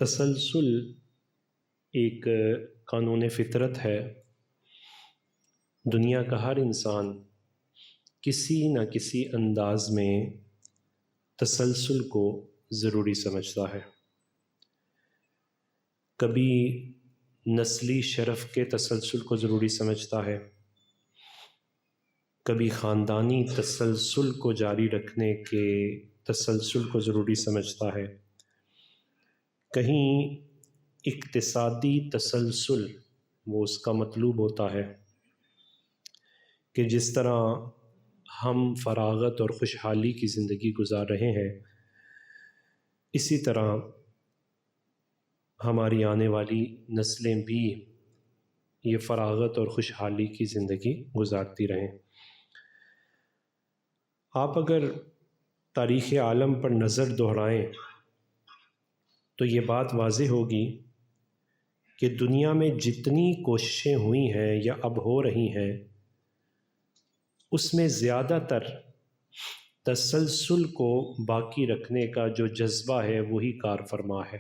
تسلسل ایک قانون فطرت ہے۔ دنیا کا ہر انسان کسی نہ کسی انداز میں تسلسل کو ضروری سمجھتا ہے۔ کبھی نسلی شرف کے تسلسل کو ضروری سمجھتا ہے، کبھی خاندانی تسلسل کو جاری رکھنے کے تسلسل کو ضروری سمجھتا ہے، کہیں اقتصادی تسلسل وہ اس کا مطلوب ہوتا ہے کہ جس طرح ہم فراغت اور خوشحالی کی زندگی گزار رہے ہیں، اسی طرح ہماری آنے والی نسلیں بھی یہ فراغت اور خوشحالی کی زندگی گزارتی رہیں۔ آپ اگر تاریخ عالم پر نظر دہرائیں تو یہ بات واضح ہوگی کہ دنیا میں جتنی کوششیں ہوئی ہیں یا اب ہو رہی ہیں، اس میں زیادہ تر تسلسل کو باقی رکھنے کا جو جذبہ ہے وہی کار فرما ہے،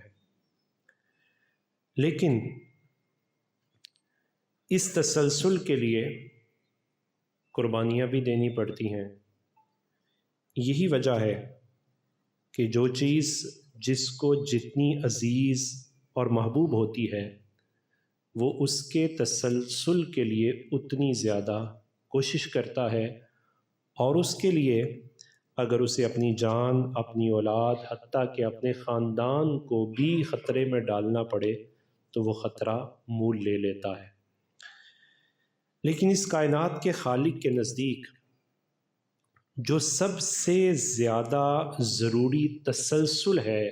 لیکن اس تسلسل کے لیے قربانیاں بھی دینی پڑتی ہیں۔ یہی وجہ ہے کہ جو چیز جس کو جتنی عزیز اور محبوب ہوتی ہے وہ اس کے تسلسل کے لیے اتنی زیادہ کوشش کرتا ہے، اور اس کے لیے اگر اسے اپنی جان، اپنی اولاد، حتیٰ کہ اپنے خاندان کو بھی خطرے میں ڈالنا پڑے تو وہ خطرہ مول لے لیتا ہے۔ لیکن اس کائنات کے خالق کے نزدیک جو سب سے زیادہ ضروری تسلسل ہے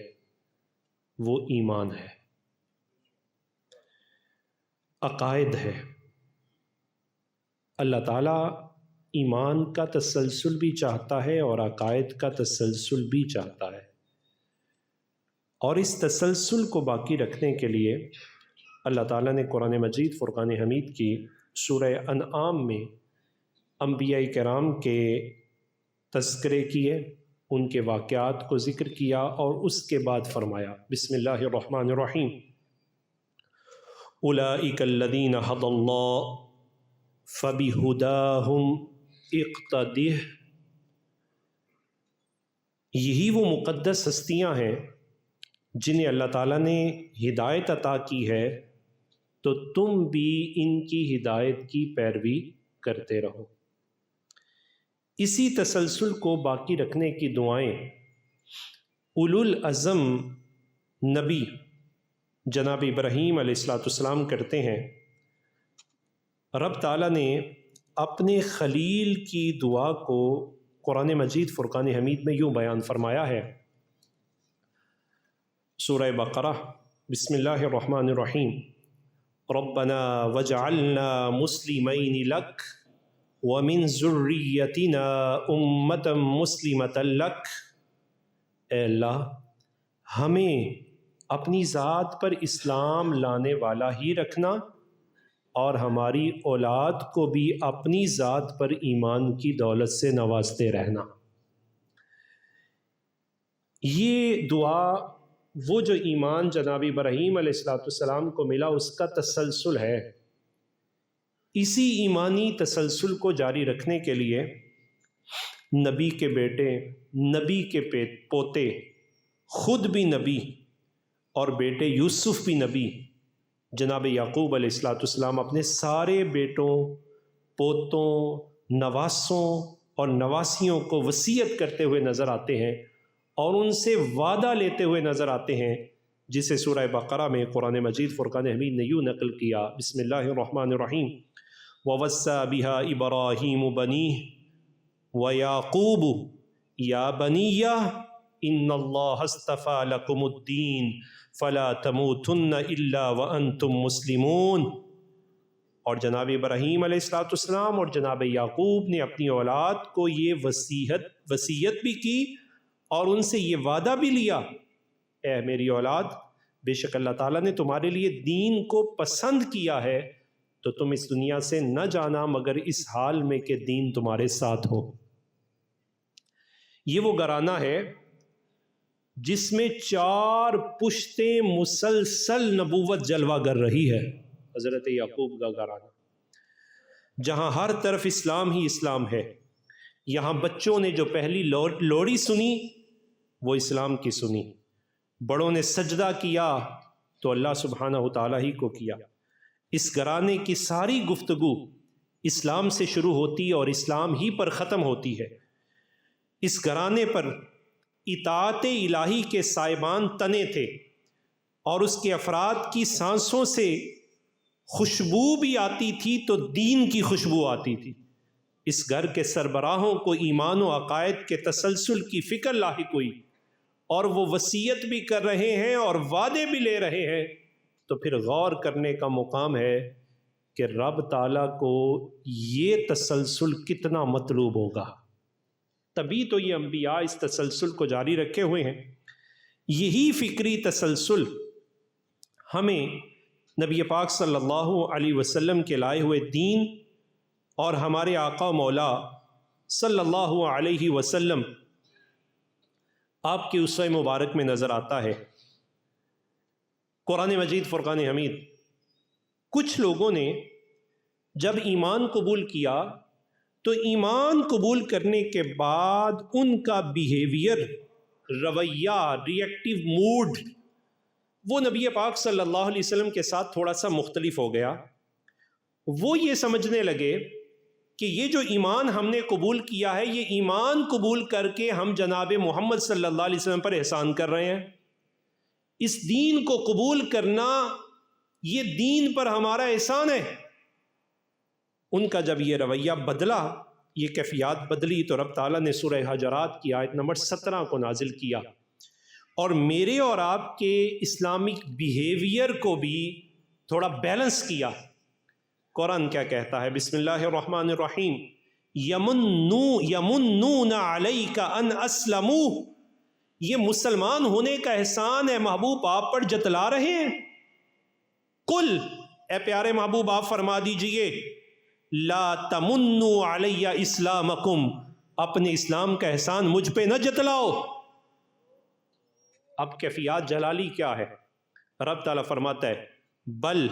وہ ایمان ہے، عقائد ہے۔ اللہ تعالیٰ ایمان کا تسلسل بھی چاہتا ہے اور عقائد کا تسلسل بھی چاہتا ہے، اور اس تسلسل کو باقی رکھنے کے لیے اللہ تعالیٰ نے قرآن مجید فرقان حمید کی سورہ انعام میں انبیاء کرام کے تذکرے کیے، ان کے واقعات کو ذکر کیا، اور اس کے بعد فرمایا بسم اللہ الرحمن الرحیم اولئک الذین ھدی اللہ فبہداہم اقتدہ۔ یہی وہ مقدس ہستیاں ہیں جنہیں اللہ تعالیٰ نے ہدایت عطا کی ہے، تو تم بھی ان کی ہدایت کی پیروی کرتے رہو۔ اسی تسلسل کو باقی رکھنے کی دعائیں اولو العزم نبی جناب ابراہیم علیہ السلام کرتے ہیں۔ رب تعالیٰ نے اپنے خلیل کی دعا کو قرآن مجید فرقان حمید میں یوں بیان فرمایا ہے، سورہ بقرہ بسم اللہ الرحمن الرحیم ربنا وجعلنا مسلمین لک ومن ذریتنا امۃ مسلمۃ لک۔ اے اللہ، ہمیں اپنی ذات پر اسلام لانے والا ہی رکھنا، اور ہماری اولاد کو بھی اپنی ذات پر ایمان کی دولت سے نوازتے رہنا۔ یہ دعا وہ جو ایمان جناب ابراہیم علیہ السلام کو ملا اس کا تسلسل ہے۔ اسی ایمانی تسلسل کو جاری رکھنے کے لیے نبی کے بیٹے، نبی کے پوتے، خود بھی نبی اور بیٹے یوسف بھی نبی، جناب یعقوب علیہ السلام اپنے سارے بیٹوں، پوتوں، نواسوں اور نواسیوں کو وصیت کرتے ہوئے نظر آتے ہیں، اور ان سے وعدہ لیتے ہوئے نظر آتے ہیں، جسے سورہ بقرہ میں قرآن مجید فرقان حمید نے یوں نقل کیا بسم اللہ الرحمن الرحیم وَوَصَّى بِهَا إِبْرَاهِيمُ بَنِيهِ وَيَعْقُوبُ يَا بَنِيَّ إِنَّ اللَّهَ اصْطَفَىٰ لَكُمُ الدِّينَ فَلَا تَمُوتُنَّ إِلَّا وَأَنْتُمْ مُسْلِمُونَ۔ اور جناب ابراہیم علیہ السلام اور جناب یعقوب نے اپنی اولاد کو یہ وصیت بھی کی اور ان سے یہ وعدہ بھی لیا، اے میری اولاد، بے شک اللہ تعالیٰ نے تمہارے لیے دین کو پسند کیا ہے، تو تم اس دنیا سے نہ جانا مگر اس حال میں کہ دین تمہارے ساتھ ہو۔ یہ وہ گھرانہ ہے جس میں 4 پشتیں مسلسل نبوت جلوہ گر رہی ہے، حضرت یعقوب کا گھرانہ، جہاں ہر طرف اسلام ہی اسلام ہے۔ یہاں بچوں نے جو پہلی لوڑی سنی وہ اسلام کی سنی، بڑوں نے سجدہ کیا تو اللہ سبحانہ و تعالیٰ ہی کو کیا۔ اس گھرانے کی ساری گفتگو اسلام سے شروع ہوتی اور اسلام ہی پر ختم ہوتی ہے۔ اس گھرانے پر اطاعت الہی کے سائبان تنے تھے، اور اس کے افراد کی سانسوں سے خوشبو بھی آتی تھی تو دین کی خوشبو آتی تھی۔ اس گھر کے سربراہوں کو ایمان و عقائد کے تسلسل کی فکر لاحق ہوئی، اور وہ وصیت بھی کر رہے ہیں اور وعدے بھی لے رہے ہیں، تو پھر غور کرنے کا مقام ہے کہ رب تعالیٰ کو یہ تسلسل کتنا مطلوب ہوگا، تبھی تو یہ انبیاء اس تسلسل کو جاری رکھے ہوئے ہیں۔ یہی فکری تسلسل ہمیں نبی پاک صلی اللہ علیہ وسلم کے لائے ہوئے دین اور ہمارے آقا مولا صلی اللہ علیہ وسلم آپ کی اسوہ مبارک میں نظر آتا ہے۔ قرآن مجید فرقان حمید، کچھ لوگوں نے جب ایمان قبول کیا تو ایمان قبول کرنے کے بعد ان کا بیہیویئر، رویہ، ریئیکٹیو موڈ وہ نبی پاک صلی اللہ علیہ وسلم کے ساتھ تھوڑا سا مختلف ہو گیا۔ وہ یہ سمجھنے لگے کہ یہ جو ایمان ہم نے قبول کیا ہے، یہ ایمان قبول کر کے ہم جناب محمد صلی اللہ علیہ وسلم پر احسان کر رہے ہیں۔ اس دین کو قبول کرنا یہ دین پر ہمارا احسان ہے۔ ان کا جب یہ رویہ بدلا، یہ کیفیات بدلی، تو رب تعالیٰ نے سورہ حجرات کی آیت نمبر 17 کو نازل کیا، اور میرے اور آپ کے اسلامک بیہیویئر کو بھی تھوڑا بیلنس کیا۔ قرآن کیا کہتا ہے؟ بسم اللہ الرحمن الرحیم، یمنون علیک ان اسلموا، یہ مسلمان ہونے کا احسان ہے محبوب آپ پر جتلا رہے ہیں۔ قل، اے پیارے محبوب آپ فرما دیجئے، لا تمنوا علی اسلامکم، اپنے اسلام کا احسان مجھ پہ نہ جتلاؤ۔ اب کیفیات جلالی کیا ہے؟ رب تعالیٰ فرماتا ہے، بل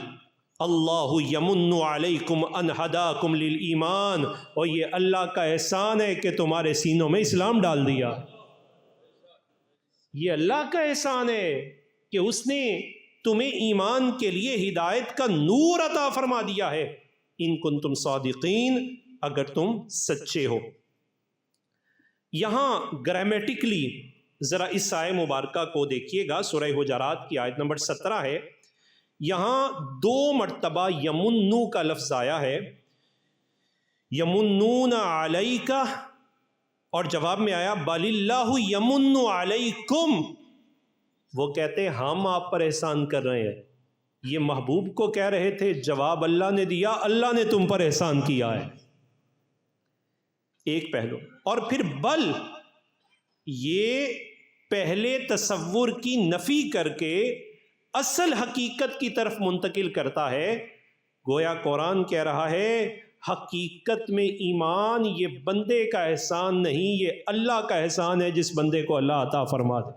اللہ یمن علیکم ان ہداکم للایمان، اور یہ اللہ کا احسان ہے کہ تمہارے سینوں میں اسلام ڈال دیا۔ یہ اللہ کا احسان ہے کہ اس نے تمہیں ایمان کے لیے ہدایت کا نور عطا فرما دیا ہے، ان کنتم صادقین، اگر تم سچے ہو۔ یہاں گرامیٹکلی ذرا اس آیہ مبارکہ کو دیکھیے گا، سورہ حجرات کی آیت نمبر 17 ہے، یہاں 2 مرتبہ یمنو کا لفظ آیا ہے، یمنون علیک، اور جواب میں آیا بل اللہ یمن علیکم، وہ کہتے ہیں ہم آپ پر احسان کر رہے ہیں۔ یہ محبوب کو کہہ رہے تھے، جواب اللہ نے دیا، اللہ نے تم پر احسان کیا ہے۔ ایک پہلو، اور پھر بل، یہ پہلے تصور کی نفی کر کے اصل حقیقت کی طرف منتقل کرتا ہے۔ گویا قرآن کہہ رہا ہے حقیقت میں ایمان یہ بندے کا احسان نہیں، یہ اللہ کا احسان ہے جس بندے کو اللہ عطا فرما دے۔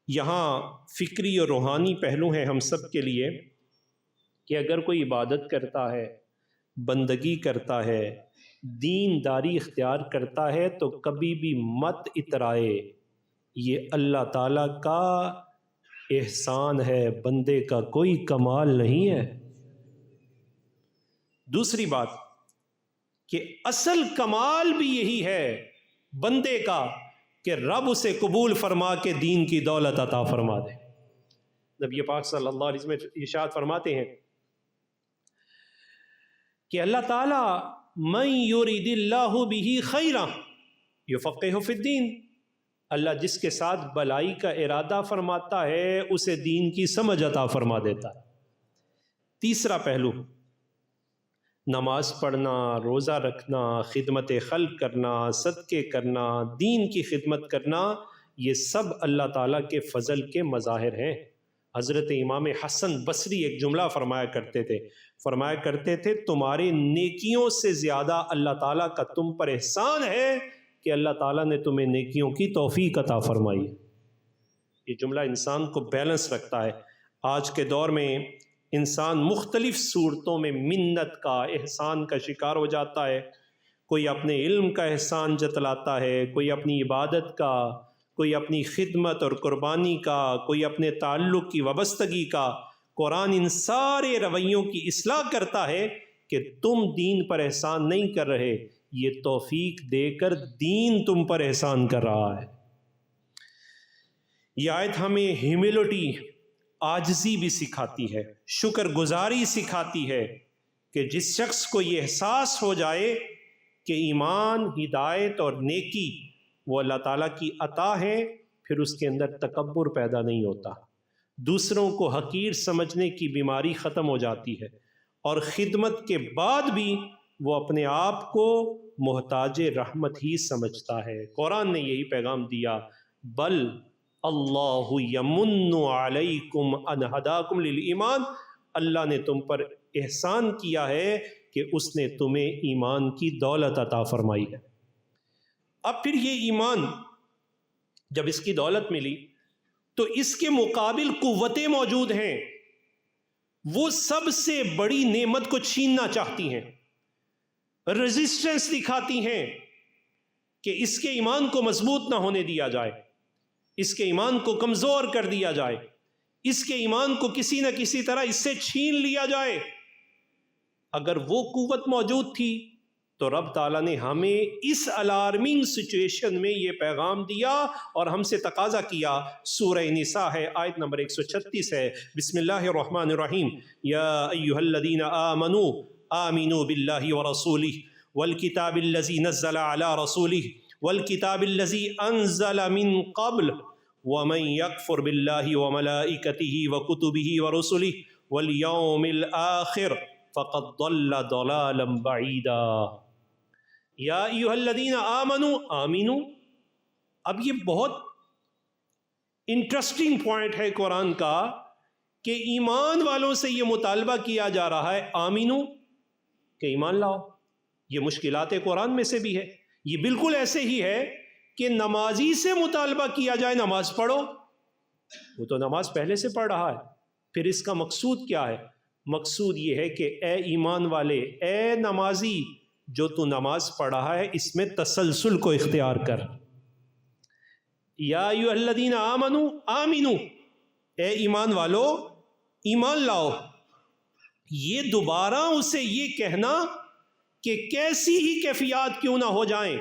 یہاں فکری اور روحانی پہلو ہیں ہم سب کے لیے کہ اگر کوئی عبادت کرتا ہے، بندگی کرتا ہے، دینداری اختیار کرتا ہے، تو کبھی بھی مت اترائے، یہ اللہ تعالیٰ کا احسان ہے، بندے کا کوئی کمال نہیں ہے۔ دوسری بات کہ اصل کمال بھی یہی ہے بندے کا کہ رب اسے قبول فرما کے دین کی دولت عطا فرما دے۔ نبی پاک صلی اللہ علیہ وسلم ارشاد فرماتے ہیں کہ اللہ تعالیٰ من یرید اللہ بہ خیرا یفقہہ فی الدین، اللہ جس کے ساتھ بلائی کا ارادہ فرماتا ہے اسے دین کی سمجھ عطا فرما دیتا ہے۔ تیسرا پہلو، نماز پڑھنا، روزہ رکھنا، خدمت خلق کرنا، صدقے کرنا، دین کی خدمت کرنا، یہ سب اللہ تعالیٰ کے فضل کے مظاہر ہیں۔ حضرت امام حسن بصری ایک جملہ فرمایا کرتے تھے تمہارے نیکیوں سے زیادہ اللہ تعالیٰ کا تم پر احسان ہے کہ اللہ تعالیٰ نے تمہیں نیکیوں کی توفیق عطا فرمائی۔ یہ جملہ انسان کو بیلنس رکھتا ہے۔ آج کے دور میں انسان مختلف صورتوں میں منت کا، احسان کا شکار ہو جاتا ہے۔ کوئی اپنے علم کا احسان جتلاتا ہے، کوئی اپنی عبادت کا، کوئی اپنی خدمت اور قربانی کا، کوئی اپنے تعلق کی وابستگی کا۔ قرآن ان سارے رویوں کی اصلاح کرتا ہے کہ تم دین پر احسان نہیں کر رہے، یہ توفیق دے کر دین تم پر احسان کر رہا ہے۔ یہ آیت ہمیں ہیوملٹی، عاجزی بھی سکھاتی ہے، شکر گزاری سکھاتی ہے کہ جس شخص کو یہ احساس ہو جائے کہ ایمان، ہدایت اور نیکی وہ اللہ تعالیٰ کی عطا ہے، پھر اس کے اندر تکبر پیدا نہیں ہوتا، دوسروں کو حقیر سمجھنے کی بیماری ختم ہو جاتی ہے، اور خدمت کے بعد بھی وہ اپنے آپ کو محتاج رحمت ہی سمجھتا ہے۔ قرآن نے یہی پیغام دیا، بل اللہ یمن علیکم ان ہداکم للایمان، اللہ نے تم پر احسان کیا ہے کہ اس نے تمہیں ایمان کی دولت عطا فرمائی ہے۔ اب پھر یہ ایمان جب اس کی دولت ملی تو اس کے مقابل قوتیں موجود ہیں، وہ سب سے بڑی نعمت کو چھیننا چاہتی ہیں، ریزسٹنس دکھاتی ہیں کہ اس کے ایمان کو مضبوط نہ ہونے دیا جائے، اس کے ایمان کو کمزور کر دیا جائے، اس کے ایمان کو کسی نہ کسی طرح اس سے چھین لیا جائے۔ اگر وہ قوت موجود تھی تو رب تعالیٰ نے ہمیں اس الارمنگ سچویشن میں یہ پیغام دیا اور ہم سے تقاضا کیا۔ سورہ نساء ہے، آیت نمبر 136 ہے، بسم اللہ الرحمن الرحیم، یا ایہا الذین آمنوا آمنوا باللہ ورسولہ والکتاب الذی نزل علی رسولہ والکتاب الذی انزل من قبل ومن یکفر باللہ وملائکتہ وکتبہ ورسلہ والیوم الآخر فقد ضل ضلالا بعیدا۔ یا ایھا الذین آمنوا، آمنو، اب یہ بہت انٹرسٹنگ پوائنٹ ہے قرآن کا کہ ایمان والوں سے یہ مطالبہ کیا جا رہا ہے، آمنو، کہ ایمان لاؤ۔ یہ مشکلات قرآن میں سے بھی ہے۔ یہ بالکل ایسے ہی ہے کہ نمازی سے مطالبہ کیا جائے نماز پڑھو، وہ تو نماز پہلے سے پڑھ رہا ہے، پھر اس کا مقصود کیا ہے؟ مقصود یہ ہے کہ اے ایمان والے، اے نمازی جو تو نماز پڑھ رہا ہے اس میں تسلسل کو اختیار کر۔ یا ایھا الذین آمنوا آمنو، اے ایمان والو ایمان لاؤ۔ یہ دوبارہ اسے یہ کہنا کہ کیسی ہی کیفیات کیوں نہ ہو جائیں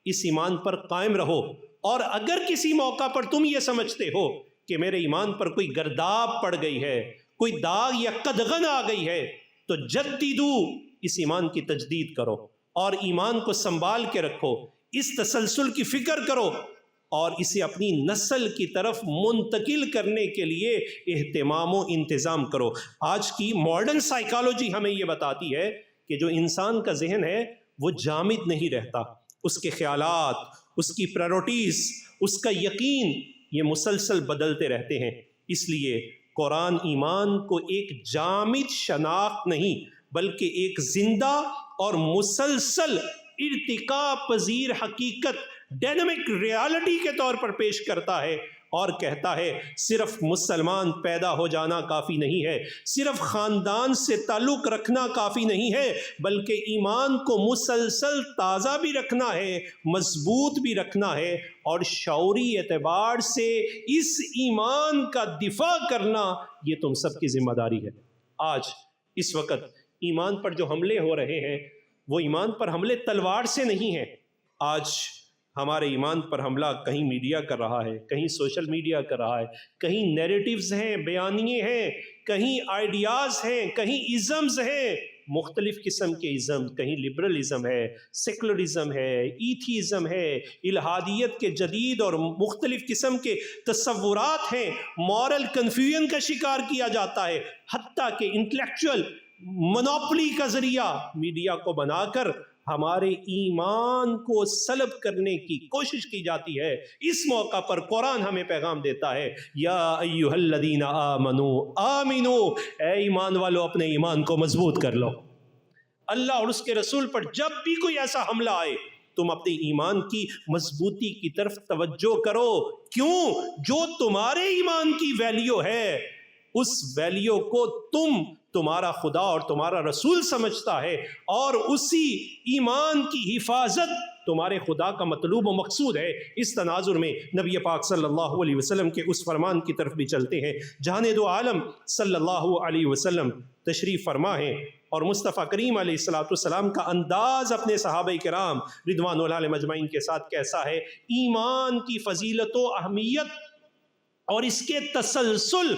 اس ایمان پر قائم رہو، اور اگر کسی موقع پر تم یہ سمجھتے ہو کہ میرے ایمان پر کوئی گرداب پڑ گئی ہے، کوئی داغ یا قدغن آ گئی ہے، تو جدیدو، اس ایمان کی تجدید کرو اور ایمان کو سنبھال کے رکھو، اس تسلسل کی فکر کرو اور اسے اپنی نسل کی طرف منتقل کرنے کے لیے اہتمام و انتظام کرو۔ آج کی ماڈرن سائیکالوجی ہمیں یہ بتاتی ہے کہ جو انسان کا ذہن ہے وہ جامد نہیں رہتا، اس کے خیالات، اس کی پرائرٹیز، اس کا یقین یہ مسلسل بدلتے رہتے ہیں۔ اس لیے قرآن ایمان کو ایک جامد شناخت نہیں بلکہ ایک زندہ اور مسلسل ارتقاء پذیر حقیقت، ڈائنامک ریالٹی کے طور پر پیش کرتا ہے اور کہتا ہے صرف مسلمان پیدا ہو جانا کافی نہیں ہے، صرف خاندان سے تعلق رکھنا کافی نہیں ہے، بلکہ ایمان کو مسلسل تازہ بھی رکھنا ہے، مضبوط بھی رکھنا ہے، اور شعوری اعتبار سے اس ایمان کا دفاع کرنا یہ تم سب کی ذمہ داری ہے۔ آج اس وقت ایمان پر جو حملے ہو رہے ہیں وہ ایمان پر حملے تلوار سے نہیں ہیں۔ آج ہمارے ایمان پر حملہ کہیں میڈیا کر رہا ہے، کہیں سوشل میڈیا کر رہا ہے، کہیں نیریٹیوز ہیں، بیانیے ہیں، کہیں آئیڈیاز ہیں، کہیں ازمز ہیں، مختلف قسم کے ازم، کہیں لبرلزم ہے، سیکولرزم ہے، ایتھیزم ہے، الہادیت کے جدید اور مختلف قسم کے تصورات ہیں، مورل کنفیوژن کا شکار کیا جاتا ہے، حتیٰ کہ انٹلیکچوئل منوپلی کا ذریعہ میڈیا کو بنا کر ہمارے ایمان کو سلب کرنے کی کوشش کی جاتی ہے۔ اس موقع پر قرآن ہمیں پیغام دیتا ہے، یا ایھا الذین آمنوا آمنو، اے ایمان والو اپنے ایمان کو مضبوط کر لو۔ اللہ اور اس کے رسول پر جب بھی کوئی ایسا حملہ آئے تم اپنے ایمان کی مضبوطی کی طرف توجہ کرو. کیوں؟ جو تمہارے ایمان کی ویلیو ہے اس ویلیو کو تمہارا خدا اور تمہارا رسول سمجھتا ہے، اور اسی ایمان کی حفاظت تمہارے خدا کا مطلوب و مقصود ہے. اس تناظر میں نبی پاک صلی اللہ علیہ وسلم کے اس فرمان کی طرف بھی چلتے ہیں. جہان دو عالم صلی اللہ علیہ وسلم تشریف فرما ہے، اور مصطفیٰ کریم علیہ الصلوۃ والسلام کا انداز اپنے صحابہ کرام رضوان اللہ علیہم اجمعین کے ساتھ کیسا ہے. ایمان کی فضیلت و اہمیت اور اس کے تسلسل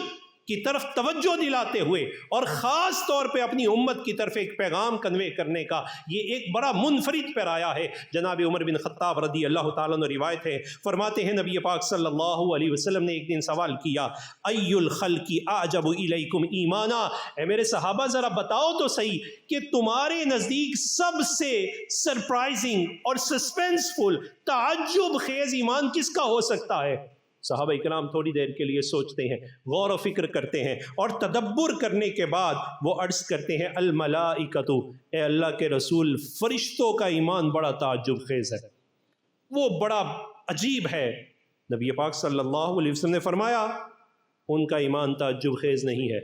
کی طرف توجہ دلاتے ہوئے، اور خاص طور پہ اپنی امت کی طرف ایک پیغام کنوے کرنے کا یہ ایک بڑا منفرد پیرایا ہے. جناب عمر بن خطاب رضی اللہ تعالیٰ عنہ روایت ہے، فرماتے ہیں نبی پاک صلی اللہ علیہ وسلم نے ایک دن سوال کیا، ای الخلق اعجب الیکم ایمانا، اے میرے صحابہ ذرا بتاؤ تو صحیح کہ تمہارے نزدیک سب سے سرپرائزنگ اور سسپینسفل تعجب خیز ایمان کس کا ہو سکتا ہے؟ صحابہ کرام تھوڑی دیر کے لیے سوچتے ہیں، غور و فکر کرتے ہیں، اور تدبر کرنے کے بعد وہ عرض کرتے ہیں، الملائکۃ، اے اللہ کے رسول فرشتوں کا ایمان بڑا تعجب خیز ہے، وہ بڑا عجیب ہے. نبی پاک صلی اللہ علیہ وسلم نے فرمایا ان کا ایمان تعجب خیز نہیں ہے.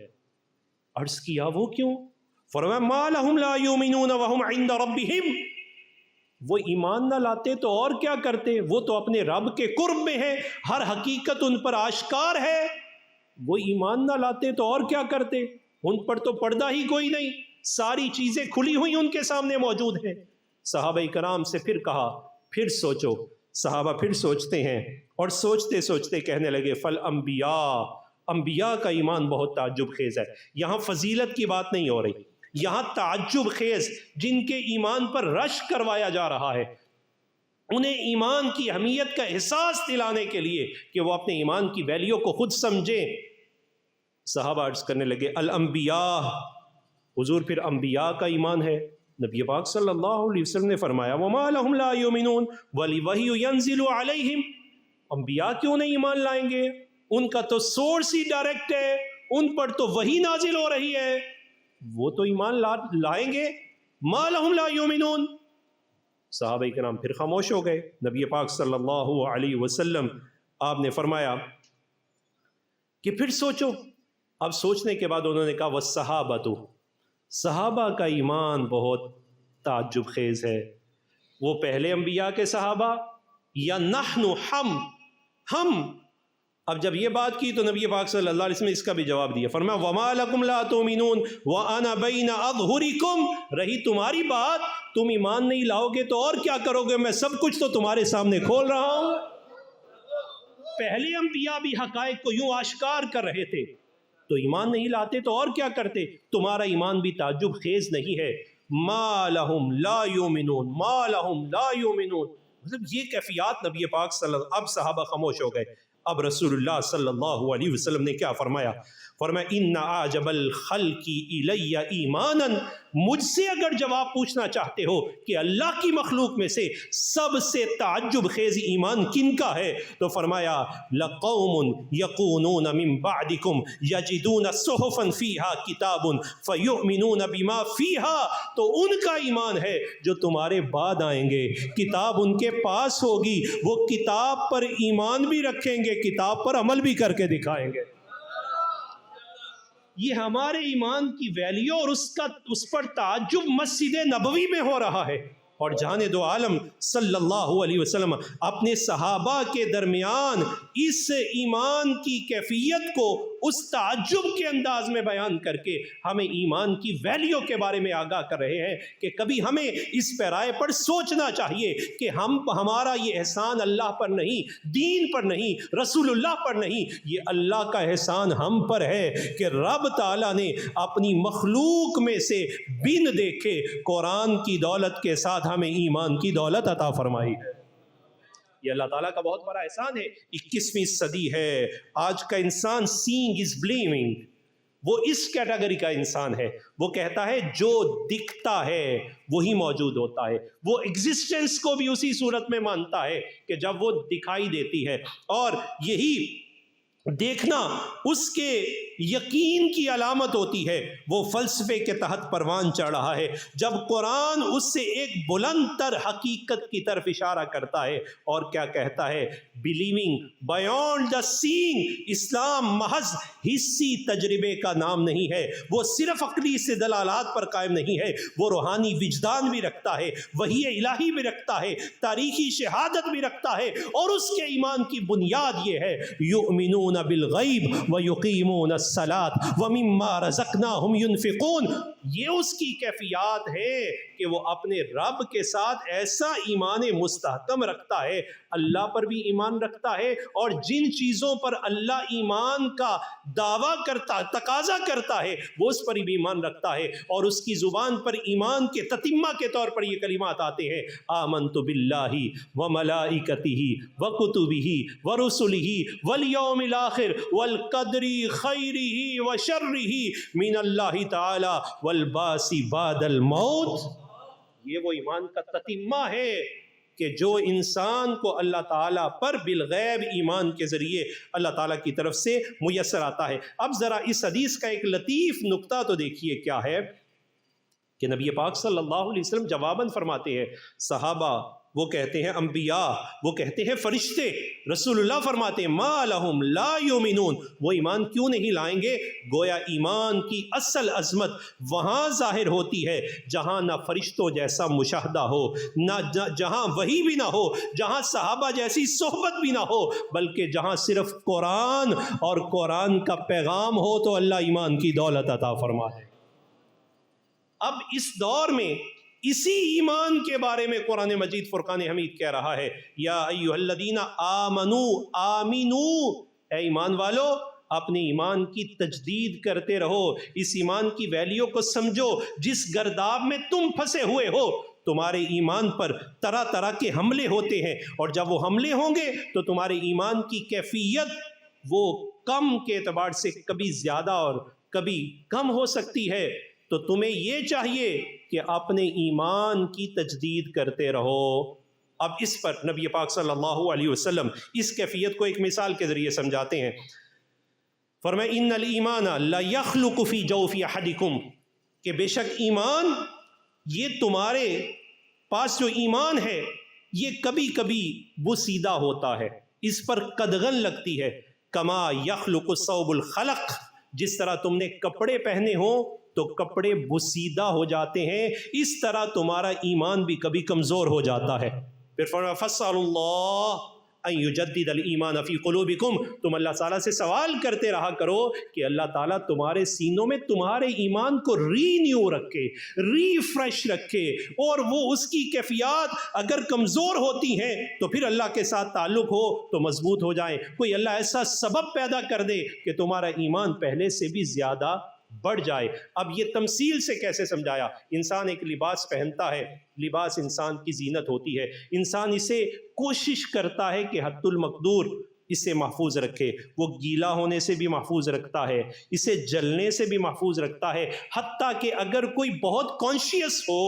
عرض کیا وہ کیوں؟ فرمایا ما لہم لا یؤمنون وہم عند ربہم، وہ ایمان نہ لاتے تو اور کیا کرتے، وہ تو اپنے رب کے قرب میں ہیں، ہر حقیقت ان پر آشکار ہے. وہ ایمان نہ لاتے تو اور کیا کرتے، ان پر تو پردہ ہی کوئی نہیں، ساری چیزیں کھلی ہوئی ان کے سامنے موجود ہیں. صحابہ کرام سے پھر کہا پھر سوچو. صحابہ پھر سوچتے ہیں، اور سوچتے سوچتے کہنے لگے فالانبیاء، انبیاء کا ایمان بہت تعجب خیز ہے. یہاں فضیلت کی بات نہیں ہو رہی، یہاں تعجب خیز جن کے ایمان پر رشک کروایا جا رہا ہے، انہیں ایمان کی اہمیت کا احساس دلانے کے لیے کہ وہ اپنے ایمان کی ویلیو کو خود سمجھیں. صحابہ عرض کرنے لگے الانبیاء، حضور پھر انبیاء کا ایمان ہے؟ نبی پاک صلی اللہ علیہ وسلم نے فرمایا وما لہم لا یؤمنون والوحی ینزل علیہم، انبیاء کیوں نہیں ایمان لائیں گے؟ ان کا تو سورس ہی ڈائریکٹ ہے، ان پر تو وحی نازل ہو رہی ہے، وہ تو ایمان لائیں گے. ما لہم لا یؤمنون. صحابہ کرام پھر خاموش ہو گئے. نبی پاک صلی اللہ علیہ وسلم آپ نے فرمایا کہ پھر سوچو. اب سوچنے کے بعد انہوں نے کہا والصحابۃ، صحابہ کا ایمان بہت تعجب خیز ہے. وہ پہلے انبیاء کے صحابہ یا نحن ہم. اب جب یہ بات کی تو نبی پاک صلی اللہ علیہ وسلم نے اس کا بھی جواب دیا. فرمایا وما لکم لا تؤمنون وانا بین اظہرکم، رہی تمہاری بات تم ایمان نہیں لاؤ گے تو اور کیا کرو گے، میں سب کچھ تو تمہارے سامنے کھول رہا ہوں. پہلے انبیاء بھی حقائق کو یوں آشکار کر رہے تھے، تو ایمان نہیں لاتے تو اور کیا کرتے. تمہارا ایمان بھی تعجب خیز نہیں ہے. ما لہم لا یؤمنون، ما لہم لا یؤمنون، مطلب یہ کیفیات نبی پاک صلی اللہ. اب صحابہ خاموش ہو گئے. اب رسول اللہ صلی اللہ علیہ وسلم نے کیا فرمایا؟ فرمایا ان اعجب الخلق الی ایمانا، مجھ سے اگر جواب پوچھنا چاہتے ہو کہ اللہ کی مخلوق میں سے سب سے تعجب خیز ایمان کن کا ہے، تو فرمایا لقوم یکونون من بعدکم یجدون صحفا فیہا کتاب فیؤمنون بما فیہا، تو ان کا ایمان ہے جو تمہارے بعد آئیں گے، کتاب ان کے پاس ہوگی، وہ کتاب پر ایمان بھی رکھیں گے، کتاب پر عمل بھی کر کے دکھائیں گے. یہ ہمارے ایمان کی ویلیو اور اس پر تعجب مسجد نبوی میں ہو رہا ہے. اور جہان دو عالم صلی اللہ علیہ وسلم اپنے صحابہ کے درمیان اس ایمان کی کیفیت کو اس تعجب کے انداز میں بیان کر کے ہمیں ایمان کی ویلیو کے بارے میں آگاہ کر رہے ہیں کہ کبھی ہمیں اس پیرائے پر سوچنا چاہیے کہ ہمارا یہ احسان اللہ پر نہیں، دین پر نہیں، رسول اللہ پر نہیں، یہ اللہ کا احسان ہم پر ہے کہ رب تعالیٰ نے اپنی مخلوق میں سے بن دیکھے قرآن کی دولت کے ساتھ ہمیں ایمان کی دولت عطا فرمائی ہے. یہ اللہ تعالیٰ کا بہت بڑا احسان ہے. 21ویں صدی ہے، آج کا انسان سینگ از بلیونگ، وہ اس کیٹیگری کا انسان ہے. وہ کہتا ہے جو دکھتا ہے وہی موجود ہوتا ہے، وہ ایگزسٹنس کو بھی اسی صورت میں مانتا ہے کہ جب وہ دکھائی دیتی ہے. اور یہی دیکھنا اس کے یقین کی علامت ہوتی ہے، وہ فلسفے کے تحت پروان چڑھ رہا ہے، جب قرآن اس سے ایک بلند تر حقیقت کی طرف اشارہ کرتا ہے اور کیا کہتا ہے، بلیونگ بیونڈ دا سینگ۔ اسلام محض حسی تجربے کا نام نہیں ہے، وہ صرف عقلی سے دلالات پر قائم نہیں ہے، وہ روحانی وجدان بھی رکھتا ہے، وحی الہی بھی رکھتا ہے، تاریخی شہادت بھی رکھتا ہے، اور اس کے ایمان کی بنیاد یہ ہے، یؤمنون بالغیب ویقیمون الصلاۃ ومما رزقناہم ینفقون۔ یہ اس کی کیفیات ہے کہ وہ اپنے رب کے ساتھ ایسا ایمان مستحکم رکھتا ہے، اللہ پر بھی ایمان رکھتا ہے، اور جن چیزوں پر اللہ ایمان کا دعویٰ کرتا، تقاضا کرتا ہے، وہ اس پر بھی ایمان رکھتا ہے، اور اس کی زبان پر ایمان کے تتمہ کے طور پر یہ کلمات آتے ہیں، آمنت باللہ وملائکتہ وکتبہ ورسلہ والیوم الآخر والقدر خیرہ وشرہ من اللہ تعالی والبعث بعد الموت۔ یہ وہ ایمان کا تتمہ ہے کہ جو انسان کو اللہ تعالیٰ پر بالغیب ایمان کے ذریعے اللہ تعالیٰ کی طرف سے میسر آتا ہے۔ اب ذرا اس حدیث کا ایک لطیف نکتہ تو دیکھیے کیا ہے کہ نبی پاک صلی اللہ علیہ وسلم جواباً فرماتے ہیں، صحابہ وہ کہتے ہیں انبیاء، وہ کہتے ہیں فرشتے، رسول اللہ فرماتے ہیں ما لہم لا یؤمنون، وہ ایمان کیوں نہیں لائیں گے؟ گویا ایمان کی اصل عظمت وہاں ظاہر ہوتی ہے جہاں نہ فرشتوں جیسا مشاہدہ ہو، نہ جہاں وحی بھی نہ ہو، جہاں صحابہ جیسی صحبت بھی نہ ہو، بلکہ جہاں صرف قرآن اور قرآن کا پیغام ہو تو اللہ ایمان کی دولت عطا فرما دے۔ اب اس دور میں اسی ایمان کے بارے میں قرآن مجید فرقان حمید کہہ رہا ہے، یا ایھا الذین آمنوا آمنوا، اے ایمان والو اپنے ایمان کی تجدید کرتے رہو، اس ایمان کی ویلیو کو سمجھو جس گرداب میں تم پھنسے ہوئے ہو۔ تمہارے ایمان پر طرح طرح کے حملے ہوتے ہیں، اور جب وہ حملے ہوں گے تو تمہارے ایمان کی کیفیت وہ کم کے اعتبار سے کبھی زیادہ اور کبھی کم ہو سکتی ہے، تو تمہیں یہ چاہیے کہ اپنے ایمان کی تجدید کرتے رہو۔ اب اس پر نبی پاک صلی اللہ علیہ وسلم اس کیفیت کو ایک مثال کے ذریعے سمجھاتے ہیں، فرمایا ان الایمان لا یخلق فی جوف احدکم، کہ بے شک ایمان، یہ تمہارے پاس جو ایمان ہے یہ کبھی کبھی بوسیدہ ہوتا ہے، اس پر قدغن لگتی ہے، کما یخلق الثوب الخلق، جس طرح تم نے کپڑے پہنے ہوں تو کپڑے بوسیدہ ہو جاتے ہیں، اس طرح تمہارا ایمان بھی کبھی کمزور ہو جاتا ہے۔ پھر فرمایا فاسألوا اللہ ان یجدد الایمان فی قلوبکم، تم اللہ تعالیٰ سے سوال کرتے رہا کرو کہ اللہ تعالیٰ تمہارے سینوں میں تمہارے ایمان کو رینیو رکھے، ریفریش رکھے، اور وہ اس کی کیفیات اگر کمزور ہوتی ہیں تو پھر اللہ کے ساتھ تعلق ہو تو مضبوط ہو جائیں، کوئی اللہ ایسا سبب پیدا کر دے کہ تمہارا ایمان پہلے سے بھی زیادہ بڑھ جائے۔ اب یہ تمثیل سے کیسے سمجھایا؟ انسان ایک لباس پہنتا ہے، لباس انسان کی زینت ہوتی ہے، انسان اسے کوشش کرتا ہے کہ حد المقدور اسے محفوظ رکھے، وہ گیلا ہونے سے بھی محفوظ رکھتا ہے، اسے جلنے سے بھی محفوظ رکھتا ہے، حتیٰ کہ اگر کوئی بہت کانشیس ہو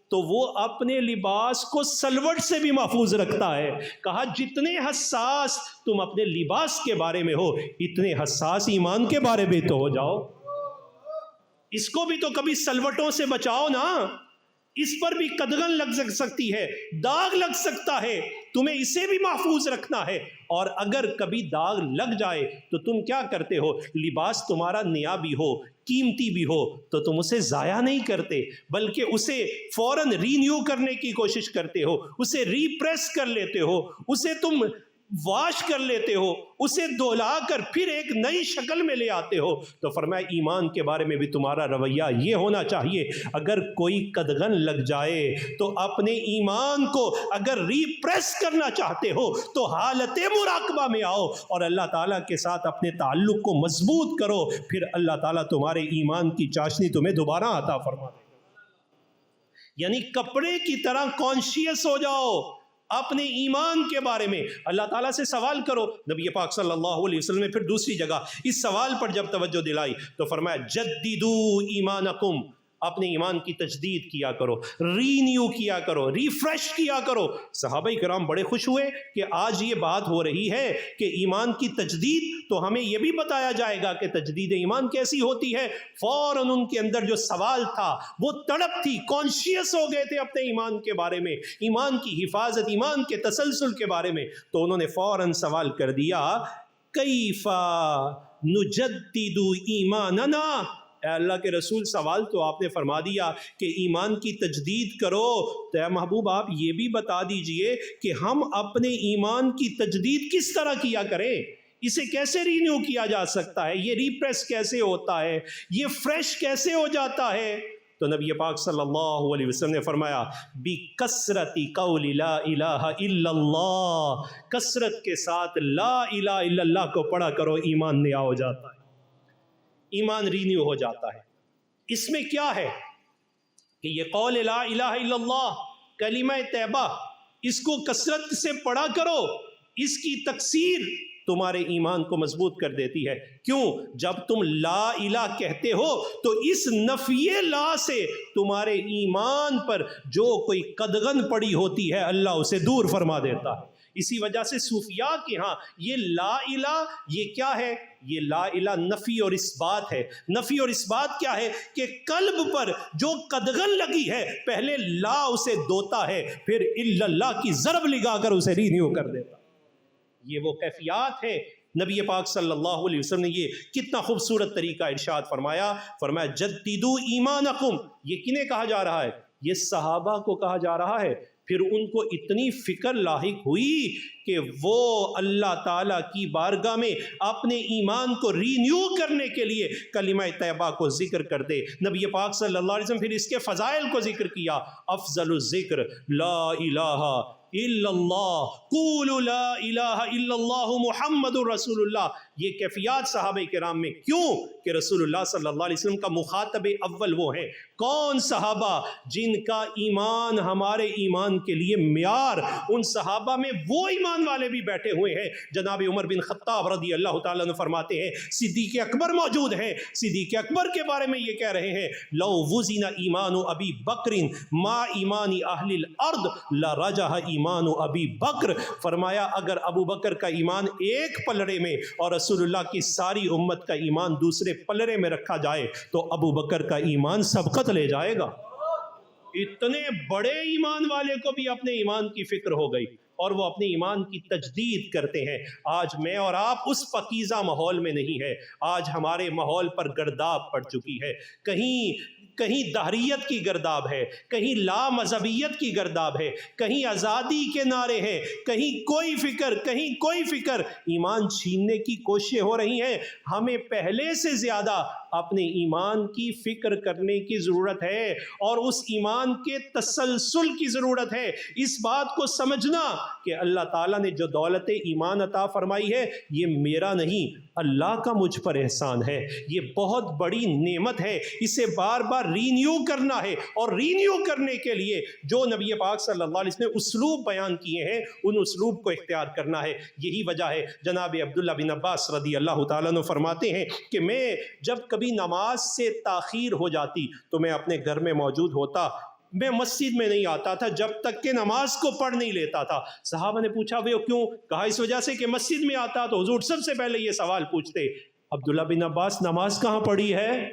تو وہ اپنے لباس کو سلوٹ سے بھی محفوظ رکھتا ہے۔ کہا جتنے حساس تم اپنے لباس کے بارے میں ہو، اتنے حساس ایمان کے بارے میں تو ہو جاؤ، اس کو بھی تو کبھی سلوٹوں سے بچاؤ نا، اس پر بھی قدغن لگ سکتی ہے، داغ لگ سکتا ہے، تمہیں اسے بھی محفوظ رکھنا ہے، اور اگر کبھی داغ لگ جائے تو تم کیا کرتے ہو؟ لباس تمہارا نیا بھی ہو، قیمتی بھی ہو تو تم اسے ضائع نہیں کرتے، بلکہ اسے فوراً رینیو کرنے کی کوشش کرتے ہو، اسے ریپریس کر لیتے ہو، اسے تم واش کر لیتے ہو، اسے دھلا کر پھر ایک نئی شکل میں لے آتے ہو۔ تو فرمایا ایمان کے بارے میں بھی تمہارا رویہ یہ ہونا چاہیے، اگر کوئی قدغن لگ جائے تو اپنے ایمان کو اگر ریپریس کرنا چاہتے ہو تو حالت مراقبہ میں آؤ اور اللہ تعالیٰ کے ساتھ اپنے تعلق کو مضبوط کرو، پھر اللہ تعالیٰ تمہارے ایمان کی چاشنی تمہیں دوبارہ عطا فرما دے گا۔ یعنی کپڑے کی طرح کانشیس ہو جاؤ اپنے ایمان کے بارے میں، اللہ تعالیٰ سے سوال کرو۔ نبی پاک صلی اللہ علیہ وسلم نے پھر دوسری جگہ اس سوال پر جب توجہ دلائی تو فرمایا جددو ایمانکم، اپنے ایمان کی تجدید کیا کرو، رینیو کیا کرو، ریفریش کیا کرو۔ صحابہ کرام بڑے خوش ہوئے کہ آج یہ بات ہو رہی ہے کہ ایمان کی تجدید، تو ہمیں یہ بھی بتایا جائے گا کہ تجدید ایمان کیسی ہوتی ہے۔ فوراً ان کے اندر جو سوال تھا، وہ تڑپ تھی، کانشیس ہو گئے تھے اپنے ایمان کے بارے میں، ایمان کی حفاظت، ایمان کے تسلسل کے بارے میں، تو انہوں نے فوراً سوال کر دیا، کیفا نجدد ایماننا۔ اے اللہ کے رسول، سوال تو آپ نے فرما دیا کہ ایمان کی تجدید کرو، تو اے محبوب آپ یہ بھی بتا دیجئے کہ ہم اپنے ایمان کی تجدید کس طرح کیا کریں، اسے کیسے رینیو کیا جا سکتا ہے، یہ ریپریس کیسے ہوتا ہے، یہ فریش کیسے ہو جاتا ہے؟ تو نبی پاک صلی اللہ علیہ وسلم نے فرمایا، بِکثرت قول لا الہ الا اللہ، کثرت کے ساتھ لا الہ الا اللہ کو پڑھا کرو، ایمان نیا ہو جاتا ہے، ایمان رینیو ہو جاتا ہے۔ اس میں کیا ہے کہ یہ قول لا الہ الا اللہ، کلمہ طیبہ، اس کو کثرت سے پڑھا کرو، اس کی تکثیر تمہارے ایمان کو مضبوط کر دیتی ہے۔ کیوں؟ جب تم لا الہ کہتے ہو تو اس نفی لا سے تمہارے ایمان پر جو کوئی قدغن پڑی ہوتی ہے اللہ اسے دور فرما دیتا ہے۔ اسی وجہ سے صوفیاء کے ہاں یہ لا الہ، یہ کیا ہے؟ یہ لا الہ نفی اور اثبات ہے۔ نفی اور اثبات کیا ہے؟ کہ قلب پر جو قدغن لگی ہے، پہلے لا اسے دوتا ہے، پھر الا اللہ کی ضرب لگا کر اسے رینیو کر دیتا ہے۔ یہ وہ کیفیات ہے۔ نبی پاک صلی اللہ علیہ وسلم نے یہ کتنا خوبصورت طریقہ ارشاد فرمایا جددوا ایمانکم۔ یہ کنہیں کہا جا رہا ہے؟ یہ صحابہ کو کہا جا رہا ہے۔ پھر ان کو اتنی فکر لاحق ہوئی کہ وہ اللہ تعالیٰ کی بارگاہ میں اپنے ایمان کو رینیو کرنے کے لیے کلمہ طیبہ کو ذکر کر دے۔ نبی پاک صلی اللہ علیہ وسلم پھر اس کے فضائل کو ذکر کیا، افضل الذکر لا الہ الا اللہ، قولوا لا الہ الا اللہ محمد رسول اللہ۔ یہ کیفیات صحابہ کرام میں، کیوں کہ رسول اللہ صلی اللہ علیہ وسلم کا مخاطب اول وہ ہیں۔ کون؟ صحابہ جن کا ایمان ہمارے ایمان کے لیے معیار، ان صحابہ میں وہ ایمان والے بھی بیٹھے ہوئے ہیں۔ جناب عمر بن خطاب رضی اللہ تعالیٰ عنہ فرماتے ہیں، صدیق اکبر موجود ہیں، صدیق اکبر کے بارے میں یہ کہہ رہے ہیں، لو وزن ایمان ابی بکر ما ایمان اہل الارض لرجح ایمان ابی بکر۔ فرمایا اگر ابو بکر کا ایمان ایک پلڑے میں اور رسول اللہ کی ساری امت کا ایمان دوسرے پلڑے میں رکھا جائے تو ابو بکر کا ایمان سبقت لے جائے گا۔ اتنے بڑے ایمان والے کو بھی اپنے ایمان کی فکر ہو گئی اور وہ اپنے ایمان کی تجدید کرتے ہیں۔ آج میں اور آپ اس پاکیزہ ماحول میں نہیں ہے۔ آج ہمارے ماحول پر گرداب پڑ چکی ہے، کہیں دہریت کی گرداب ہے، کہیں لا مذہبیت کی گرداب ہے، کہیں آزادی کے نعرے ہیں، کہیں کوئی فکر، ایمان چھیننے کی کوششیں ہو رہی ہیں۔ ہمیں پہلے سے زیادہ اپنے ایمان کی فکر کرنے کی ضرورت ہے اور اس ایمان کے تسلسل کی ضرورت ہے۔ اس بات کو سمجھنا کہ اللہ تعالیٰ نے جو دولت ایمان عطا فرمائی ہے، یہ میرا نہیں، اللہ کا مجھ پر احسان ہے، یہ بہت بڑی نعمت ہے، اسے بار بار رینیو کرنا ہے، اور رینیو کرنے کے لیے جو نبی پاک صلی اللہ علیہ وسلم نے اسلوب بیان کیے ہیں، ان اسلوب کو اختیار کرنا ہے۔ یہی وجہ ہے جناب عبداللہ بن عباس رضی اللہ تعالیٰ عنہ فرماتے ہیں کہ میں جب کبھی نماز سے تاخیر ہو جاتی تو میں اپنے گھر میں موجود ہوتا، میں مسجد میں نہیں آتا تھا جب تک کہ نماز کو پڑھ نہیں لیتا تھا۔ صحابہ نے پوچھا وہ کیوں؟ کہا اس وجہ سے کہ مسجد میں آتا تو حضور سب سے پہلے یہ سوال پوچھتے، عبداللہ بن عباس نماز کہاں پڑھی ہے؟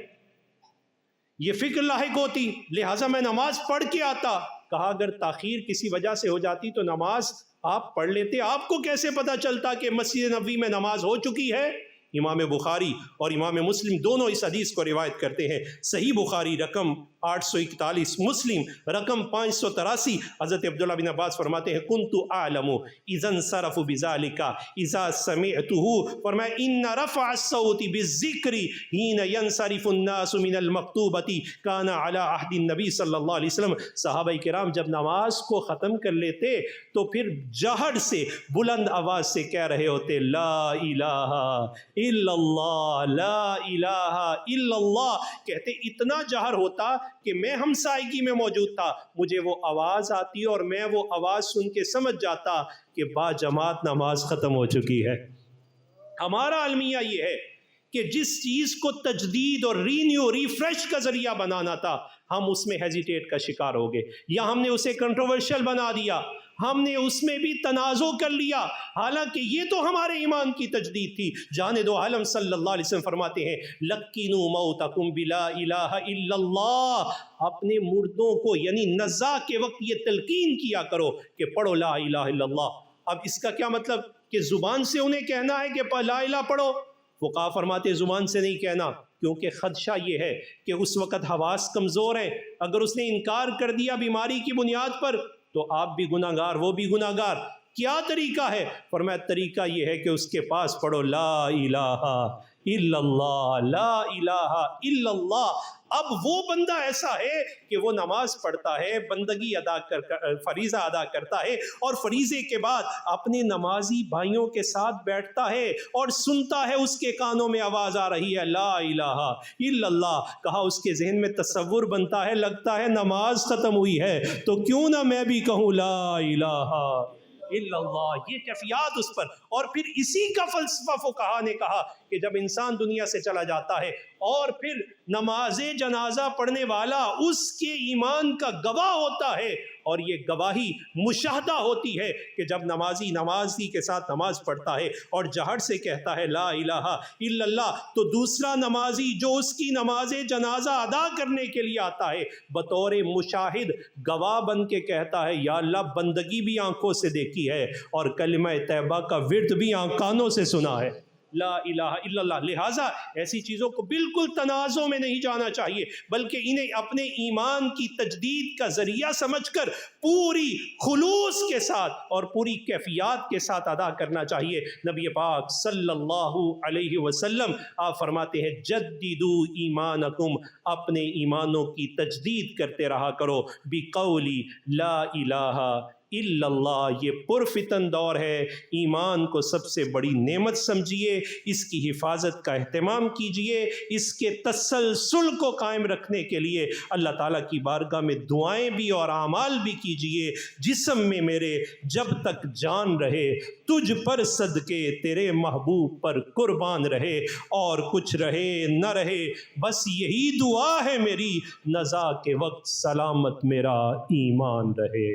یہ فکر لاحق ہوتی، لہٰذا میں نماز پڑھ کے آتا۔ کہا اگر تاخیر کسی وجہ سے ہو جاتی تو نماز آپ پڑھ لیتے، آپ کو کیسے پتا چلتا کہ مسجد نبوی میں نماز ہو چکی ہے؟ امام بخاری اور امام مسلم دونوں اس حدیث کو روایت کرتے ہیں۔ صحیح بخاری رقم 841، مسلم رقم 583، حضرت عبداللہ بن عباس فرماتے ہیں کنت اعلم اذا انصرف بذلك اذا سمعته، فرمایا ان رفع الصوت بالذکر حين ينصرف الناس من المکتوبۃ كان على عهد النبی صلی اللہ علیہ وسلم۔ صحابہ کرام جب نماز کو ختم کر لیتے تو پھر جہر سے، بلند آواز سے کہہ رہے ہوتے لا الہ الا اللہ، لا الہ الا اللہ، کہتے اتنا جہر ہوتا کہ میں ہمسائیگی میں موجود تھا، مجھے وہ آواز آتی اور میں وہ آواز سن کے سمجھ جاتا کہ با جماعت نماز ختم ہو چکی ہے۔ ہمارا المیہ یہ ہے کہ جس چیز کو تجدید اور رینیو ریفریش کا ذریعہ بنانا تھا ہم اس میں ہیزیٹیٹ کا شکار ہو گئے، یا ہم نے اسے کنٹروورشل بنا دیا، ہم نے اس میں بھی تنازع کر لیا، حالانکہ یہ تو ہمارے ایمان کی تجدید تھی۔ جان دو عالم صلی اللہ علیہ وسلم فرماتے ہیں لقینوا موتکم بلا الہ الا اللہ، اپنے مردوں کو یعنی نزاع کے وقت یہ تلقین کیا کرو کہ پڑھو لا الہ الا اللہ۔ اب اس کا کیا مطلب کہ زبان سے انہیں کہنا ہے کہ لا الہ پڑھو؟ فقہا فرماتے زبان سے نہیں کہنا، کیونکہ خدشہ یہ ہے کہ اس وقت حواس کمزور ہیں، اگر اس نے انکار کر دیا بیماری کی بنیاد پر تو آپ بھی گناہ گار وہ بھی گناہ گار۔ کیا طریقہ ہے؟ فرمایا طریقہ یہ ہے کہ اس کے پاس پڑھو لا الہ الا اللہ، لا الہ الا اللہ۔ اب وہ بندہ ایسا ہے کہ وہ نماز پڑھتا ہے، بندگی فریضہ ادا کرتا ہے، اور فریضے کے بعد اپنے نمازی بھائیوں کے ساتھ بیٹھتا ہے اور سنتا ہے، اس کے کانوں میں آواز آ رہی ہے لا الہ الا اللہ، کہا اس کے ذہن میں تصور بنتا ہے، لگتا ہے نماز ختم ہوئی ہے تو کیوں نہ میں بھی کہوں لا الہ الا اللہ۔ یہ کیفیات اس پر، اور پھر اسی کا فلسفہ فقہا نے کہا کہ جب انسان دنیا سے چلا جاتا ہے اور پھر نماز جنازہ پڑھنے والا اس کے ایمان کا گواہ ہوتا ہے، اور یہ گواہی مشاہدہ ہوتی ہے کہ جب نمازی کے ساتھ نماز پڑھتا ہے اور جہر سے کہتا ہے لا الہ الا اللہ، تو دوسرا نمازی جو اس کی نماز جنازہ ادا کرنے کے لیے آتا ہے بطور مشاہد گواہ بن کے کہتا ہے یا اللہ بندگی بھی آنکھوں سے دیکھی ہے اور کلمہ طیبہ کا ورد بھی کانوں سے سنا ہے، لا الہ الا اللہ۔ لہٰذا ایسی چیزوں کو بالکل تنازع میں نہیں جانا چاہیے، بلکہ انہیں اپنے ایمان کی تجدید کا ذریعہ سمجھ کر پوری خلوص کے ساتھ اور پوری کیفیات کے ساتھ ادا کرنا چاہیے۔ نبی پاک صلی اللہ علیہ وسلم آپ فرماتے ہیں جددو ایمانکم، اپنے ایمانوں کی تجدید کرتے رہا کرو بقولی لا الہ الا اللہ۔ یہ پرفتن دور ہے، ایمان کو سب سے بڑی نعمت سمجھیے، اس کی حفاظت کا اہتمام کیجیے، اس کے تسلسل کو قائم رکھنے کے لیے اللہ تعالیٰ کی بارگاہ میں دعائیں بھی اور اعمال بھی کیجیے۔ جسم میں میرے جب تک جان رہے تجھ پر صدقے تیرے محبوب پر قربان رہے، اور کچھ رہے نہ رہے بس یہی دعا ہے میری، نزا کے وقت سلامت میرا ایمان رہے۔